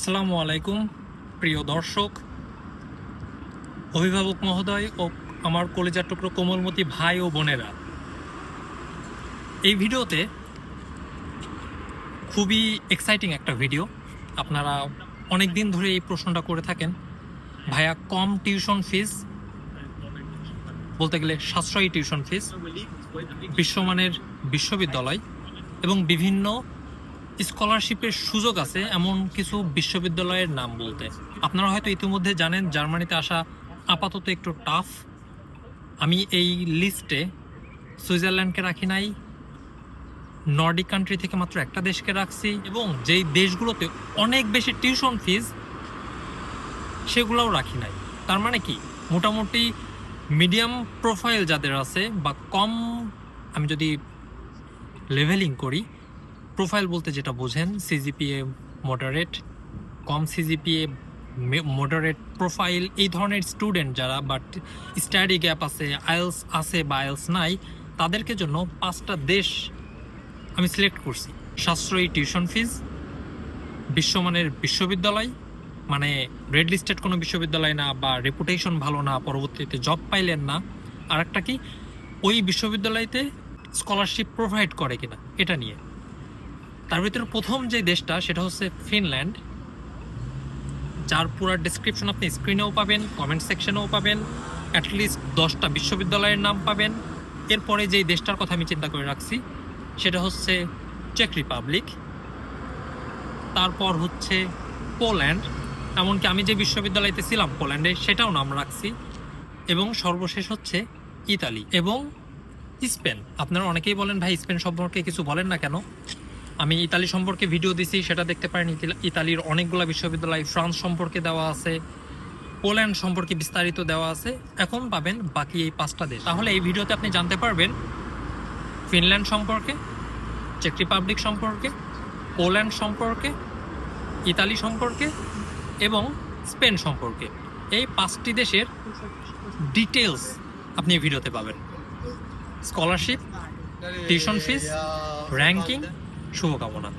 আসসালামু আলাইকুম প্রিয় দর্শক, অভিভাবক মহোদয় ও আমার কলেজার টুকরো কোমলমতি ভাই ও বোনেরা। এই ভিডিওতে খুবই এক্সাইটিং একটা ভিডিও। আপনারা অনেক দিন ধরে এই প্রশ্নটা করে থাকেন, ভাইয়া কম টিউশন ফিস, বলতে গেলে সাশ্রয়ী টিউশন ফিস, বিশ্বমানের বিশ্ববিদ্যালয় এবং বিভিন্ন স্কলারশিপের সুযোগ আছে এমন কিছু বিশ্ববিদ্যালয়ের নাম বলতে। আপনারা হয়তো ইতিমধ্যে জানেন জার্মানিতে আসা আপাতত একটু টাফ। আমি এই লিস্টে সুইজারল্যান্ডকে রাখি নাই, নর্ডিক কান্ট্রি থেকে মাত্র একটা দেশকে রাখছি, এবং যেই দেশগুলোতে অনেক বেশি টিউশন ফিজ সেগুলোও রাখি নাই। তার মানে কি, মোটামুটি মিডিয়াম প্রোফাইল যাদের আছে বা কম, আমি যদি লেভেলিং করি, প্রোফাইল বলতে যেটা বোঝেন সিজিপিএ মডারেট, কম সিজিপিএ, মডারেট প্রোফাইল, এই ধরনের স্টুডেন্ট যারা, বাট স্টাডি গ্যাপ আছে, আইএলস আছে বা আইএলস নাই, তাদেরকে জন্য 5টা দেশ আমি সিলেক্ট করছি। সাশ্রয়ী টিউশন ফিজ, বিশ্বমানের বিশ্ববিদ্যালয়, মানে রেড লিস্টেড কোনো বিশ্ববিদ্যালয় না বা রেপুটেশন ভালো না, পরবর্তীতে জব পাইলেন না, আর একটা কি ওই বিশ্ববিদ্যালয়তে স্কলারশিপ প্রোভাইড করে কিনা, এটা নিয়ে। তার ভিতরে প্রথম যে দেশটা সেটা হচ্ছে ফিনল্যান্ড, যার পুরো ডেসক্রিপশন আপনি স্ক্রিনেও পাবেন, কমেন্ট সেকশনেও পাবেন, অ্যাটলিস্ট 10টা বিশ্ববিদ্যালয়ের নাম পাবেন। এরপরে যেই দেশটার কথা আমি চিন্তা করে রাখছি সেটা হচ্ছে চেক রিপাবলিক, তারপর হচ্ছে পোল্যান্ড, এমনকি আমি যে বিশ্ববিদ্যালয়তে ছিলাম পোল্যান্ডে সেটাও নাম রাখছি, এবং সর্বশেষ হচ্ছে ইতালি এবং স্পেন। আপনারা অনেকেই বলেন, ভাই স্পেন সম্পর্কে কিছু বলেন না কেন? আমি ইতালি সম্পর্কে ভিডিও দিছি, সেটা দেখতে পারেন। ইতালির অনেকগুলো বিশ্ববিদ্যালয়, ফ্রান্স সম্পর্কে দেওয়া আছে, পোল্যান্ড সম্পর্কে বিস্তারিত দেওয়া আছে। এখন পাবেন বাকি এই 5টা দেশ। তাহলে এই ভিডিওতে আপনি জানতে পারবেন ফিনল্যান্ড সম্পর্কে, চেক রিপাবলিক সম্পর্কে, পোল্যান্ড সম্পর্কে, ইতালি সম্পর্কে এবং স্পেন সম্পর্কে। এই 5টি দেশের ডিটেলস আপনি এই ভিডিওতে পাবেন। স্কলারশিপ, টিউশন ফিস, র্যাঙ্কিং, শুভকামনা।